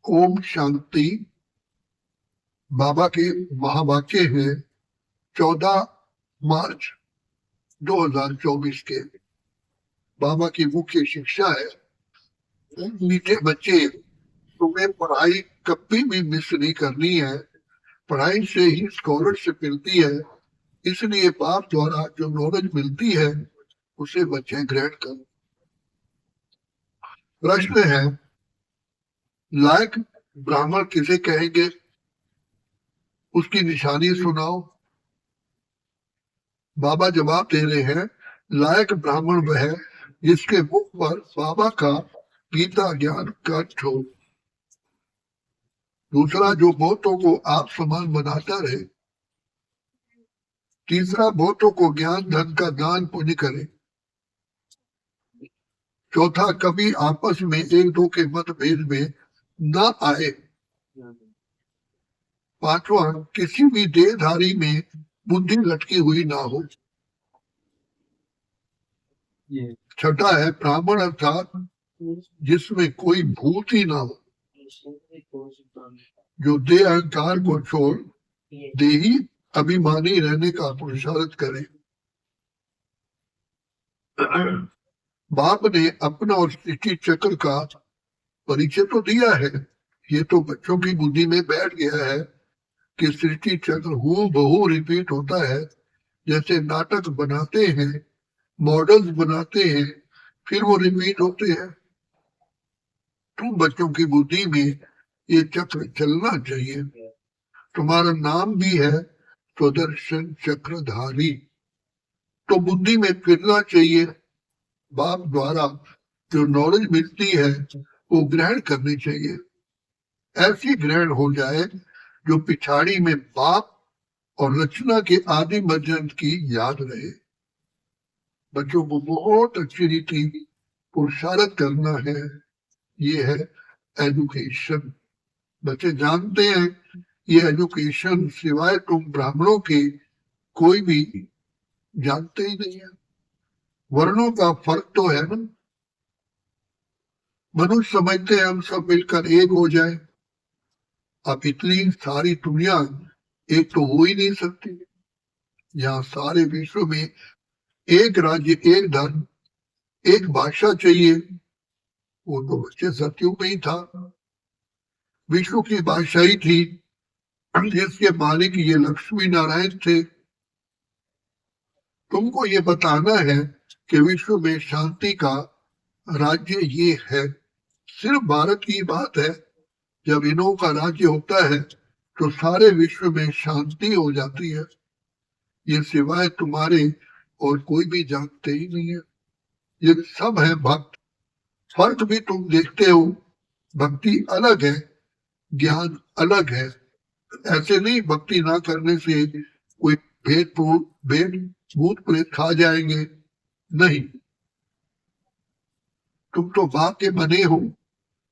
ओम शांति। बाबा के महावाक्य है 14 मार्च 2024 के। बाबा की मुख्य शिक्षा है, मीठे बच्चे, तुम्हें पढ़ाई कभी भी मिस नहीं करनी है। पढ़ाई से ही स्कॉलरशिप मिलती है, इसलिए बाप द्वारा जो नॉलेज मिलती है उसे बच्चे ग्रहण करें। प्रश्न है, लायक ब्राह्मण किसे कहेंगे? उसकी निशानी सुनाओ। बाबा जवाब दे रहे हैं, लायक ब्राह्मण वह है जिसके मुख पर बाबा का गीता ज्ञान कष्ट हो। दूसरा, जो बहुतों को आप समान बनाता रहे। तीसरा, बहुतों को ज्ञान धन का दान पुण्य करे। चौथा, कभी आपस में एक दो के मतभेद में न आए। पांचवा, किसी भी देहधारी में बुद्धि लटकी हुई ना हो। छठा है, ब्राह्मण अर्थात जिसमें कोई भूत ही ना हो, जो देह अहंकार को छोड़ देही अभिमानी रहने का पुरुषार्थ करे। बाप ने अपना और सृष्टि चक्र का परिचय तो दिया है, ये तो बच्चों की बुद्धि में बैठ गया है कि सृष्टि चक्र हूबहू रिपीट होता है। जैसे नाटक बनाते हैं, मॉडल्स बनाते हैं, फिर वो रिपीट होते हैं। तुम बच्चों की बुद्धि में ये चक्र चलना चाहिए। तुम्हारा नाम भी है सुदर्शन चक्रधारी, तो बुद्धि में फिरना चाहिए। बाप द्वारा जो नॉलेज मिलती है वो ग्रहण करनी चाहिए। ऐसी ग्रहण हो जाए जो पिछाड़ी में बाप और रचना के आदि मर्जन की याद रहे। बच्चों को बहुत अच्छी रीति पुरुषार्थ करना है, ये है एजुकेशन। बच्चे जानते हैं ये एजुकेशन सिवाय तुम ब्राह्मणों के कोई भी जानते ही नहीं है। वर्णों का फर्क तो है ना। मनुष्य समझते हैं हम सब मिलकर एक हो जाए। अब इतनी सारी दुनिया एक तो हो ही नहीं सकती। यहाँ सारे विश्व में एक राज्य, एक धर्म, एक भाषा चाहिए। वो तो बच्चे सत्युग में ही था। विश्व की भाषा ही थी जिसके मालिक ये लक्ष्मी नारायण थे। तुमको ये बताना है कि विश्व में शांति का राज्य ये है। सिर्फ भारत की बात है, जब इन्हों का राज्य होता है तो सारे विश्व में शांति हो जाती है। ये सिवाय तुम्हारे और कोई भी जानते ही नहीं है। ये सब है भक्त। फर्क भी तुम देखते हो, भक्ति अलग है, ज्ञान अलग है। ऐसे नहीं भक्ति ना करने से कोई भेद भूत प्रेत खा जाएंगे, नहीं। तुम तो बाप के बने हो,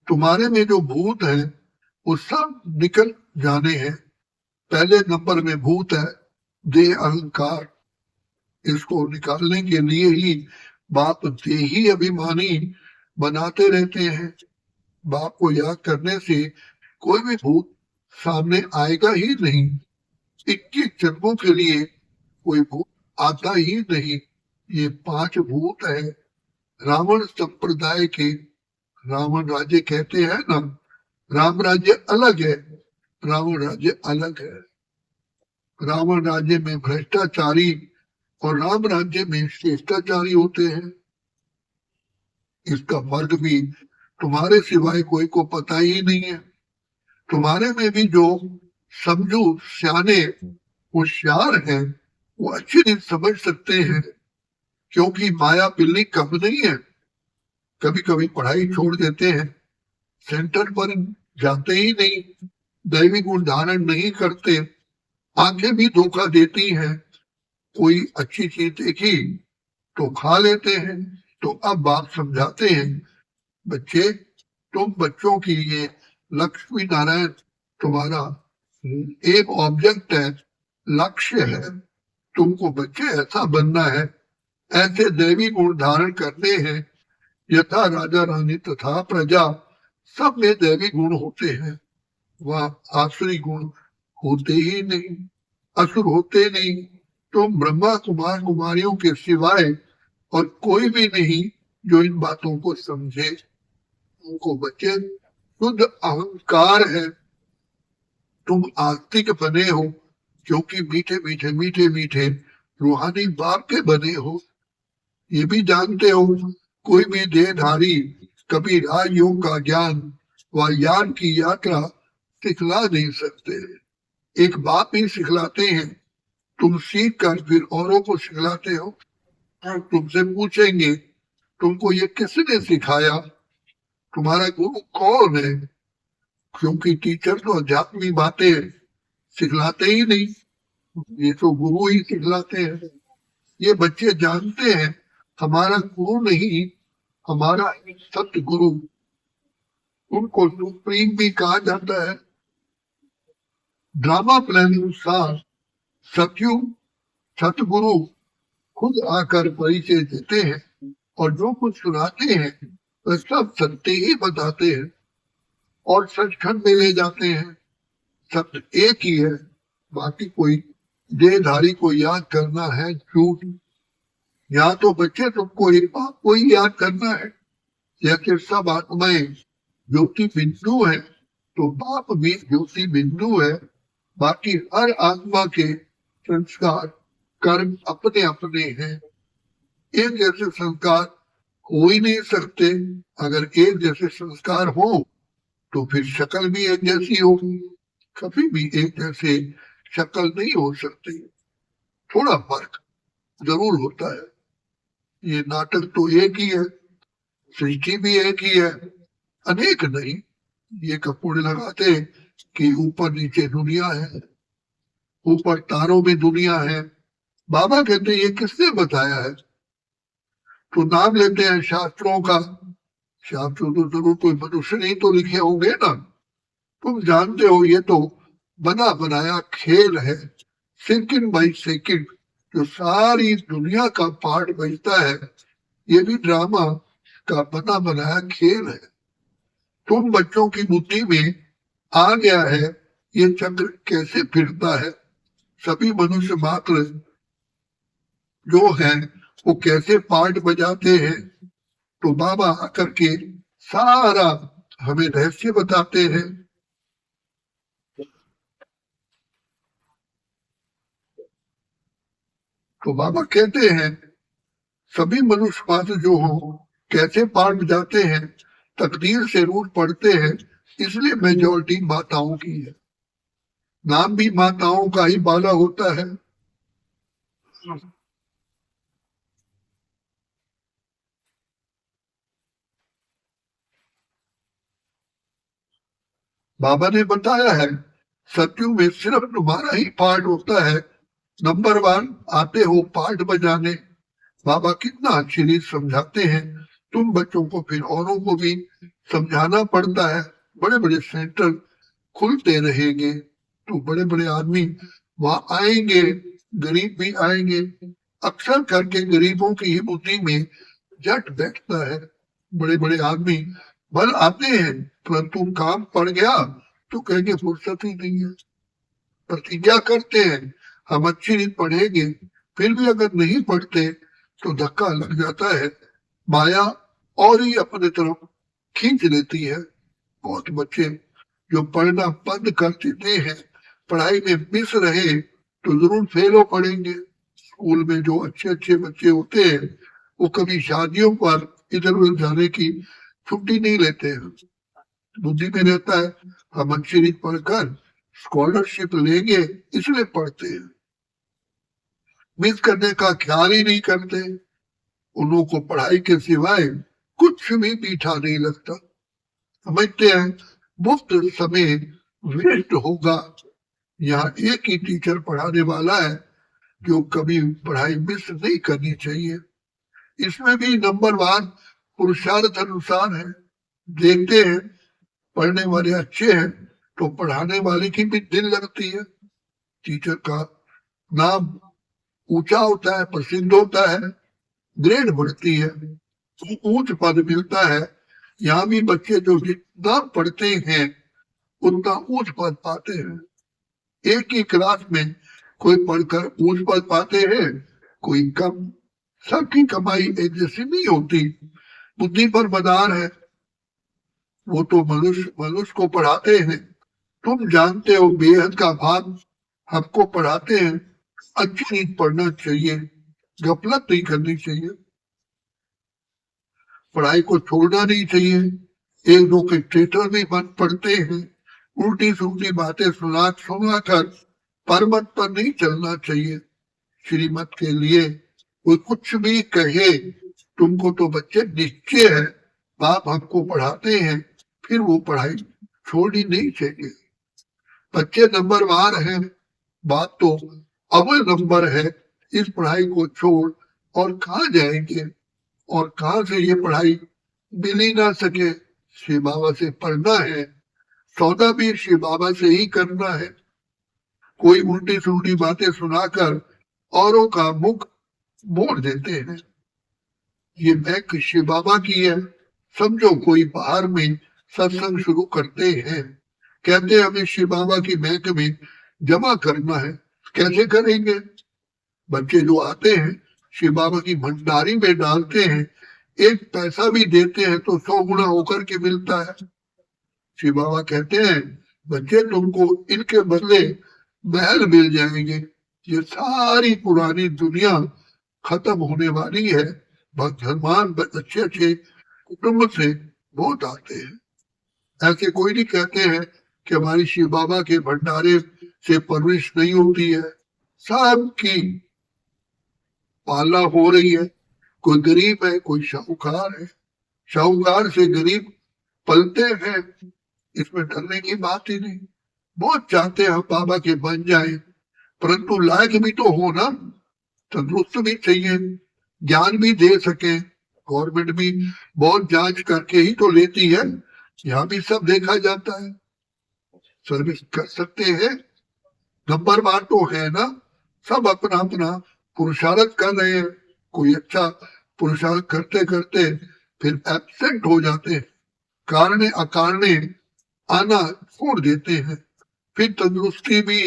तुम्हारे में जो भूत है वो सब निकल जाने हैं। पहले नंबर में भूत है देह अहंकार। इसको निकालने के लिए ही बाप देही अभिमानी बनाते रहते हैं। बाप को याद करने से कोई भी भूत सामने आएगा ही नहीं। 21 जन्मों के लिए कोई भूत आता ही नहीं। ये 5 भूत है रावण संप्रदाय के। रावण राज्य कहते हैं ना, राम राज्य अलग है, रावण राज्य अलग है। रावण राज्य में भ्रष्टाचारी और राम राज्य में शिष्टाचारी होते हैं। इसका फर्क भी तुम्हारे सिवाय कोई को पता ही नहीं है। तुम्हारे में भी जो समझू सियाने होशियार हैं वो अच्छी रीत समझ सकते हैं, क्योंकि माया बिल्ली कम नहीं है। कभी कभी पढ़ाई छोड़ देते हैं, सेंटर पर जाते ही नहीं, दैवी गुण धारण नहीं करते, आंखें भी धोखा देती हैं। कोई अच्छी चीज देखी तो खा लेते हैं। तो अब बाप समझाते हैं, बच्चे तुम बच्चों की ये लक्ष्मी नारायण तुम्हारा एक ऑब्जेक्ट है, लक्ष्य है। तुमको बच्चे ऐसा बनना है, ऐसे दैवी गुण धारण करने हैं। यथा राजा रानी तथा प्रजा, सब में दैवी गुण होते हैं, वह आसुरी गुण होते ही नहीं, असुर होते नहीं। तो ब्रह्मा कुमार कुमारियों के सिवाय और कोई भी नहीं जो इन बातों को समझे। उनको बच्चे शुद्ध अहंकार है, तुम आस्तिक बने हो क्योंकि मीठे मीठे मीठे मीठे रूहानी बाप के बने हो। ये भी जानते हो कोई भी देहधारी कभी राजयोग का ज्ञान व ज्ञान की यात्रा सिखला नहीं सकते। एक बाप ही सिखलाते हैं, तुम सीख कर फिर औरों को सिखलाते हो। और तुमसे पूछेंगे तुमको ये किसने सिखाया, तुम्हारा गुरु कौन है? क्योंकि टीचर तो अध्यात्मिक बातें सिखलाते ही नहीं, ये तो गुरु ही सिखलाते हैं। ये बच्चे जानते हैं हमारा गुरु नहीं, हमारा सत्य गुरु, उनको सुप्रीम भी कहा जाता है। ड्रामा प्लान अनुसार सतयुग सतगुरु खुद आकर परिचय देते हैं और जो कुछ सुनाते हैं वह सब सत्य ही बताते हैं और सचखंड में ले जाते हैं। सत्य एक ही है, बाकी कोई देहधारी को याद करना है झूठ। यहाँ तो बच्चे तुमको एक बात को ही याद करना है, जैसे सब आत्माएं ज्योति बिंदु है तो बाप भी ज्योति बिंदु है। बाकी हर आत्मा के संस्कार कर्म अपने अपने हैं, एक जैसे संस्कार हो ही नहीं सकते। अगर एक जैसे संस्कार हो तो फिर शक्ल भी एक जैसी होगी, कभी भी एक जैसे शक्ल नहीं हो सकती, थोड़ा फर्क जरूर होता है। ये नाटक तो एक ही है, सृष्टि भी एक ही है, अनेक नहीं। ये कपूर लगाते कि ऊपर नीचे दुनिया है, ऊपर तारों में दुनिया है। बाबा कहते ये किसने बताया है? तो नाम लेते हैं शास्त्रों का, शास्त्र तो जरूर कोई मनुष्य नहीं तो लिखे होंगे ना। तुम जानते हो ये तो बना बनाया खेल है, सेकंड बाई सेकंड जो सारी दुनिया का पार्ट बजता है, ये भी ड्रामा का बना बनाया खेल है। तुम बच्चों की बुद्धि में आ गया है ये चक्र कैसे फिरता है, सभी मनुष्य मात्र जो है वो कैसे पार्ट बजाते हैं। तो बाबा आकर के सारा हमें रहस्य बताते हैं। तो बाबा कहते हैं सभी मनुष्य मात्र जो हो कैसे पार्ट बजाते हैं, तकदीर से रूट पड़ते हैं, इसलिए मेजोरिटी माताओं की है। नाम भी माताओं का ही बाला होता है। बाबा ने बताया है सत्युग में सिर्फ तुम्हारा ही पार्ट होता है, नंबर 1 आते हो पार्ट बजाने। बाबा कितना अच्छी रीत समझाते हैं, तुम बच्चों को फिर औरों को भी समझाना पड़ता है। बड़े बड़े सेंटर खुलते रहेंगे तो बड़े बड़े आदमी वहां आएंगे, गरीब भी आएंगे। अक्सर करके गरीबों की ही बुद्धि में जट बैठता है, बड़े बड़े आदमी बल आते हैं परंतु काम पड़ गया तो कहेंगे फुर्सत ही नहीं है। प्रतिज्ञा करते हैं हम अच्छी रीत पढ़ेंगे, फिर भी अगर नहीं पढ़ते तो धक्का लग जाता है, माया और ही अपने तरफ खींच लेती है। बहुत बच्चे जो पढ़ना बंद कर देते हैं, पढ़ाई में मिस रहे तो जरूर फेल हो पड़ेंगे। स्कूल में जो अच्छे अच्छे बच्चे होते हैं वो कभी शादियों पर इधर उधर जाने की छुट्टी नहीं लेते हैं, बुद्धि में रहता है हम अच्छी रीत पढ़कर स्कॉलरशिप लेंगे इसलिए पढ़ते हैं, मिस करने का ख्याल ही नहीं करते। उन लोगों को पढ़ाई के सिवाय कुछ भी मीठा नहीं लगता, समझते हैं मुफ्त समय वेस्ट होगा। यहाँ एक ही टीचर पढ़ाने वाला है जो कभी पढ़ाई मिस नहीं करनी चाहिए। इसमें भी नंबर 1 पुरुषार्थ अनुसार है। देखते हैं पढ़ने वाले अच्छे हैं तो पढ़ाने वाले की भी दिल लगती है, टीचर का नाम ऊंचा होता है, प्रसिद्ध होता है, ग्रेड बढ़ती है, ऊंच पद मिलता है। यहाँ भी बच्चे जो जितना पढ़ते हैं उतना ऊंच पद पाते हैं। एक ही क्लास में कोई पढ़कर ऊंच पद पाते हैं, कोई कम। सबकी कमाई एक जैसी नहीं होती। बुद्धि पर मदार है। वो तो मनुष्य मनुष्य को पढ़ाते हैं। तुम जानते हो बेहद का भाग हमको पढ़ाते हैं। अच्छी नींद पढ़ना चाहिए, गफलत नहीं करनी चाहिए, पढ़ाई को छोड़ना नहीं चाहिए। एक दो के थिएटर भी मन पढ़ते हैं। उल्टी सुलटी बातें सुना सुना कर परमत पर नहीं चलना चाहिए। श्रीमत के लिए कोई कुछ भी कहे, तुमको तो बच्चे निश्चय है बाप हमको पढ़ाते हैं, फिर वो पढ़ाई छोड़नी नहीं चाहिए। बच्चे नंबरवार हैं, बात तो अव्वल नंबर है। इस पढ़ाई को छोड़ और कहाँ जाएंगे, और कहाँ से ये पढ़ाई मिल ही ना सके। श्री बाबा से पढ़ना है, सौदा भी श्री बाबा से ही करना है। कोई उल्टी सुल्टी बातें सुनाकर औरों का मुख मोड़ देते हैं। ये बैंक शिव बाबा की है। समझो कोई बाहर में सत्संग शुरू करते हैं, कहते हैं हमें शिव बाबा की बैंक में जमा करना है। कैसे करेंगे? बच्चे जो आते हैं शिव बाबा की भंडारी में डालते हैं, एक पैसा भी देते हैं तो 100 गुना होकर के मिलता है। शिव बाबा कहते हैं बच्चे तुमको इनके बदले महल मिल जाएंगे। ये सारी पुरानी दुनिया खत्म होने वाली है। भगवान अच्छे अच्छे कुटुंब से बहुत आते हैं। ऐसे कोई नहीं कहते हैं कि हमारी शिव बाबा के भंडारे से परवरिश नहीं होती है। सबकी पालना हो रही है। कोई गरीब है, कोई शाहूकार है। शाहूकार से गरीब पलते हैं, इसमें डरने की बात ही नहीं। बहुत चाहते हैं हम बाबा के बन जाए, परंतु लायक भी तो हो ना, तंदुरुस्त भी चाहिए, ज्ञान भी दे सके। गवर्नमेंट भी बहुत जांच करके ही तो लेती है। यहाँ भी सब देखा जाता है। सर्विस कर सकते हैं, नंबर बार तो है ना। सब अपना अपना पुरुषार्थ कर रहे हैं। कोई अच्छा पुरुषार्थ करते करते फिर एब्सेंट हो जाते हैं, कारणे अकारणे आना छोड़ देते हैं। फिर तंदुरुस्ती भी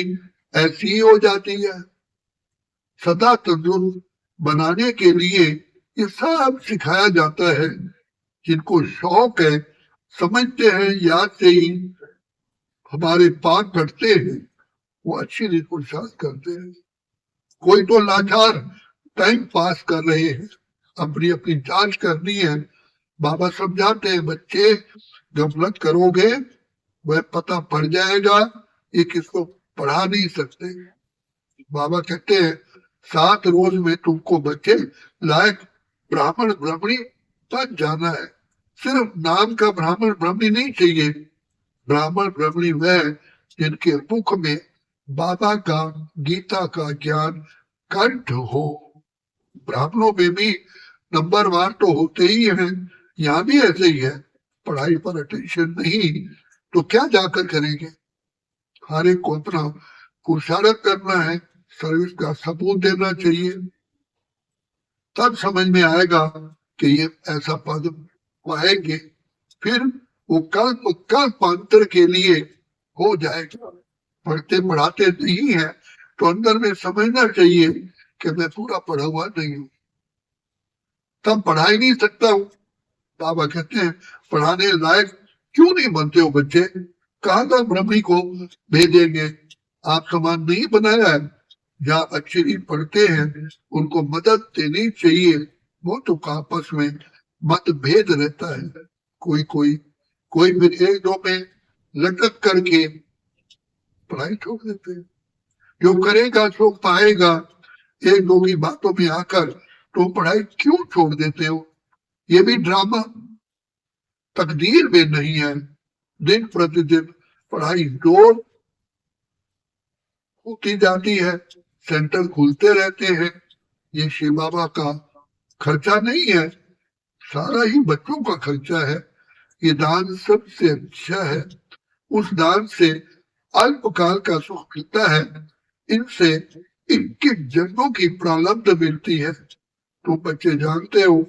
ऐसी ही हो जाती है। सदा तंदुरुस्त बनाने के लिए ये सब सिखाया जाता है। जिनको शौक है, समझते हैं याद से ही हमारे पाप कटते हैं, वो अच्छी रीत पुरुषार्थ करते हैं। कोई तो लाचार टाइम पास कर रहे हैं, अपनी अपनी जांच करनी है। बाबा समझाते हैं बच्चे गफलत करोगे वह पता पड़ जाएगा, ये किसको पढ़ा नहीं सकते। बाबा कहते हैं 7 रोज में तुमको बच्चे लायक ब्राह्मण ब्राह्मणी बन जाना है। सिर्फ नाम का ब्राह्मण ब्राह्मणी नहीं चाहिए। ब्राह्मण ब्राह्मणी वह जिनके मुख में बाबा का गीता का ज्ञान कंठ हो। ब्राह्मणों में भी नंबरवार तो होते ही हैं। यहाँ भी ऐसे ही है। पढ़ाई पर अटेंशन नहीं तो क्या जाकर करेंगे। हर एक को अपना पुरुषार्थ करना है, सर्विस का सबूत देना चाहिए। तब समझ में आएगा कि ये ऐसा पद पाएंगे, फिर वो कल्पांतर के लिए हो जाएगा। पढ़ते पढ़ाते नहीं है तो अंदर में समझना चाहिए कि मैं पूरा पढ़ा हुआ नहीं हूं, तब पढ़ा ही नहीं सकता हूँ। बाबा कहते हैं पढ़ाने लायक क्यों नहीं बनते हो बच्चे, कहाँ तक ब्रह्मी को भेजेंगे। आप समान नहीं बनाया है। जहाँ अच्छे नहीं पढ़ते हैं उनको मदद देनी चाहिए। वो तो आपस में मतभेद रहता है। कोई कोई कोई फिर एक दो में लटक करके पढ़ाई छोड़ देते हैं। जो करेगा सो पाएगा। एक दो की बातों में आकर तो पढ़ाई क्यों छोड़ देते हो। ये भी ड्रामा तकदीर में नहीं है। दिन प्रतिदिन पढ़ाई जोर होती जाती है, सेंटर खुलते रहते हैं। ये शिव बाबा का खर्चा नहीं है, सारा ही बच्चों का खर्चा है। ये दान सबसे अच्छा है। उस दान से अल्पकाल का सुख मिलता है, इनसे 21 जन्मों की प्रारब्ध मिलती है। तो बच्चे जानते हो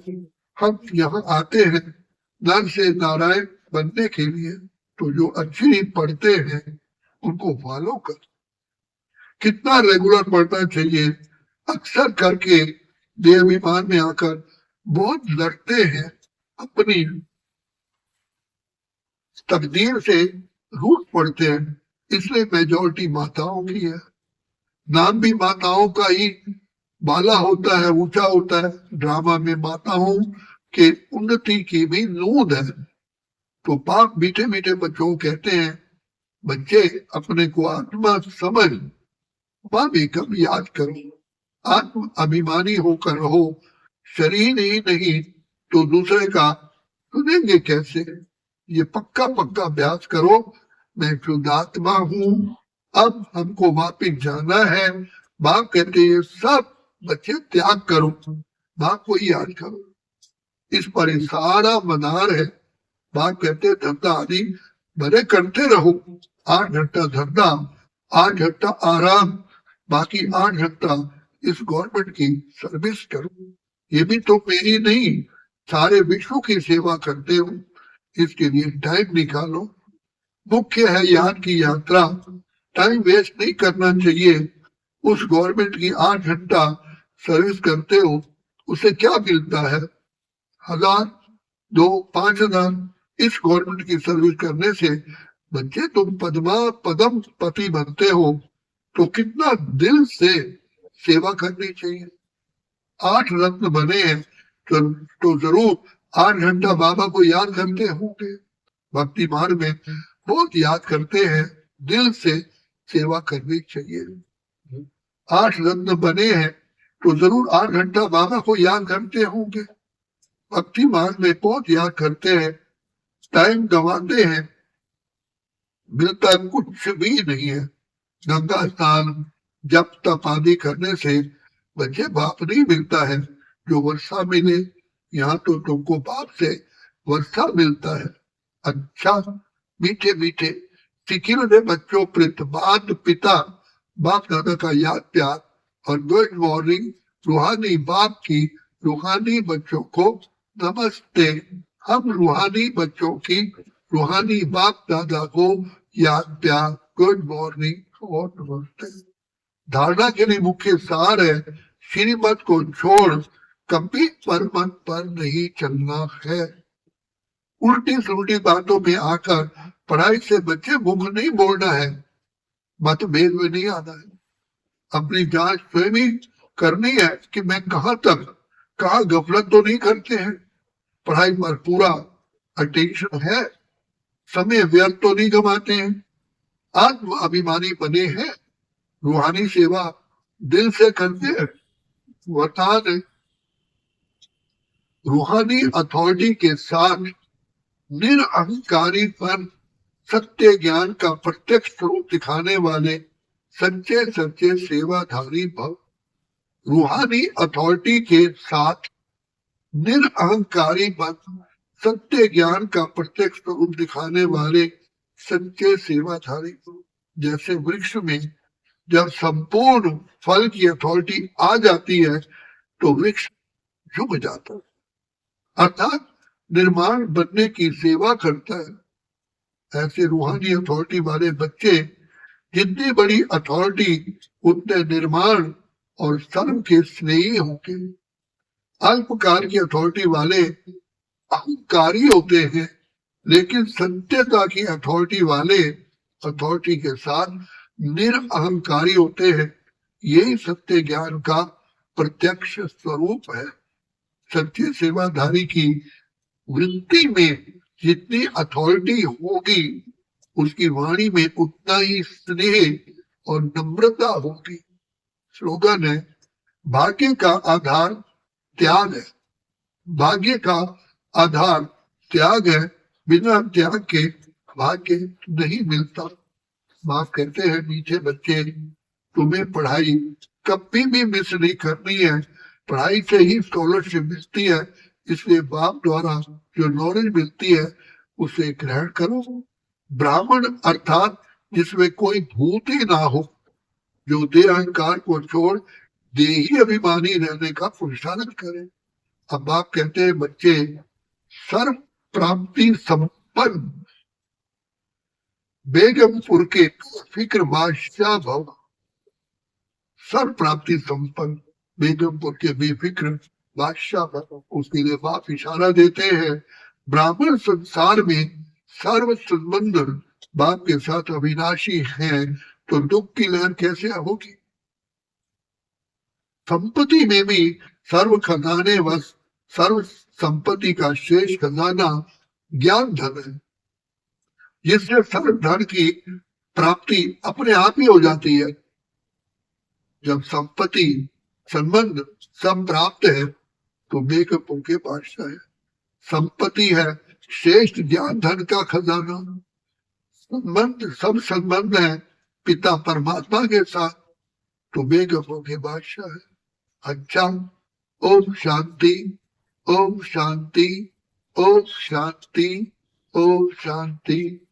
हम यहाँ आते हैं नर से नारायण बनने के लिए तो जो अच्छी पढ़ते हैं उनको फॉलो कर। कितना रेगुलर पढ़ना चाहिए, अक्सर करके देहाभिमान में आकर बहुत लड़ते हैं, अपनी तकदीर से रूठ पड़ते हैं। इसलिए मेजोरिटी माताओं की है। नाम भी माताओं का ही बाला होता है, ऊंचा होता है। ड्रामा में माताओं के उन्नति की भी नूंद है। तो पाक मीठे मीठे बच्चों कहते हैं, बच्चे अपने को आत्मा समझ माँ बेगम याद करो, आत्म अभिमानी होकर रहो। शरीर ही नहीं तो दूसरे का सुनेंगे कैसे। ये पक्का पक्का अभ्यास करो। मैं शुद्धात्मा हूँ, अब हमको वापिस जाना है। बाप कहते हैं सब बच्चे त्याग करो, बाप को ही याद करो। इस पर सारा मदार है। बाप कहते धंधा आदि भले करते रहो, 8 घंटा धंधा, 8 घंटा आराम, बाकी 8 घंटा इस गवर्नमेंट की सर्विस करो। ये भी तो मेरी नहीं, सारे विश्व की सेवा करते हो, इसके लिए टाइम निकालो। मुख्य है यहाँ की यात्रा, टाइम वेस्ट नहीं करना चाहिए। उस गवर्नमेंट की 8 घंटा सर्विस करते हो, उसे क्या मिलता है? 1000, 2, 5,000। इस गवर्नमेंट की सर्विस करने से बच्चे तुम पदम पति बनते हो, तो कितना दिल से सेवा करनी चाहिए। 8 रत्न बने हैं तो जरूर 8 घंटा बाबा को याद करते होंगे। भक्ति मार्ग में बहुत याद करते हैं, दिल से सेवा करनी चाहिए। 8 रत्न बने हैं तो जरूर 8 घंटा बाबा को याद करते होंगे। भक्ति मार्ग में बहुत याद करते हैं, टाइम गंवाते हैं, मिलता कुछ भी नहीं है। गंगा स्नान जप तप आदि करने से बच्चे बाप नहीं मिलता है जो वर्षा मिले। यहाँ तो तुमको बाप से वर्षा मिलता है। अच्छा मीठे मीठे सिकिल बच्चों प्रतिबाद पिता बाप दादा का याद प्यार और गुड मॉर्निंग रूहानी बाप की रूहानी बच्चों को नमस्ते। हम रूहानी बच्चों की रूहानी बाप दादा को याद प्यार, गुड मॉर्निंग और नमस्ते। धारणा के लिए मुख्य सार है, श्रीमत को छोड़ कभी परमत पर नहीं चलना है। उल्टी सुलटी बातों में आकर पढ़ाई से बच्चे मुख नहीं बोलना है, मतभेद में नहीं आना है। अपनी जांच स्वयं ही करनी है कि मैं कहाँ तक, कहाँ गफलत तो नहीं करते हैं, पढ़ाई पर पूरा अटेंशन है, समय व्यर्थ तो नहीं गवाते हैं, आत्म अभिमानी बने हैं, रूहानी सेवा दिल से करते हैं। वरदान रूहानी अथॉरिटी के साथ निरअहंकारी पर सत्य ज्ञान का प्रत्यक्ष स्वरूप दिखाने वाले सच्चे सच्चे सेवाधारी भव। रूहानी अथॉरिटी के साथ निरअहंकारी पर सत्य ज्ञान का प्रत्यक्ष स्वरूप दिखाने वाले सच्चे सेवाधारी भव। जैसे वृक्ष में जब संपूर्ण फल की अथॉरिटी आ जाती है तो वृक्ष झुक जाता है, अर्थात निर्माण बनने की सेवा करता है। ऐसे रूहानी अथॉरिटी वाले बच्चे जितनी बड़ी अथॉरिटी उतने निर्माण और सर्व के स्नेही होंगे। अल्पकाल की अथॉरिटी वाले अहंकारी होते हैं, लेकिन सत्यता की अथॉरिटी वाले अथॉरिटी के साथ निरअहंकारी होते हैं। यही सत्य ज्ञान का प्रत्यक्ष स्वरूप है। सत्य सेवाधारी की वृत्ति में जितनी अथॉरिटी होगी, उसकी वाणी में उतना ही स्नेह और नम्रता होगी। स्लोगन है, भाग्य का आधार त्याग है। भाग्य का आधार त्याग है, बिना त्याग के भाग्य नहीं मिलता। बाप कहते हैं, मीठे बच्चे तुम्हें पढ़ाई कभी भी मिस नहीं करनी है, पढ़ाई से ही स्कॉलरशिप मिलती है। इसलिए बाप द्वारा जो नॉलेज मिलती है उसे ग्रहण करो। ब्राह्मण अर्थात जिसमें कोई भूत ही ना हो, जो देह अहंकार को छोड़ देही अभिमानी रहने का पुरुषार्थ करे। अब बाप कहते हैं, बच्चे सर्व प्राप्ति संपन्न बेगमपुर के फिक्र बादशाह भव। सर्व प्राप्ति संपन्न बेगमपुर के बेफिक्र बादशाह भव। उसके लिए बाप इशारा देते हैं ब्राह्मण संसार में सर्व संबंध बाप के साथ अविनाशी है, तो दुख की लहर कैसे होगी। संपत्ति में भी सर्व खजाने वश सर्व संपत्ति का शेष खजाना ज्ञान धन है, जिससे सर्व धन की प्राप्ति अपने आप ही हो जाती है। जब संपत्ति संबंध सब प्राप्त है तो बेगमपुर के बादशाह है। संपत्ति है श्रेष्ठ ज्ञान धन का खजाना, संबंध सब संबंध है पिता परमात्मा के साथ, तो बेगमपुर के बादशाह है। अच्छा, ओम शांति, ओम शांति, ओम शांति, ओम शांति।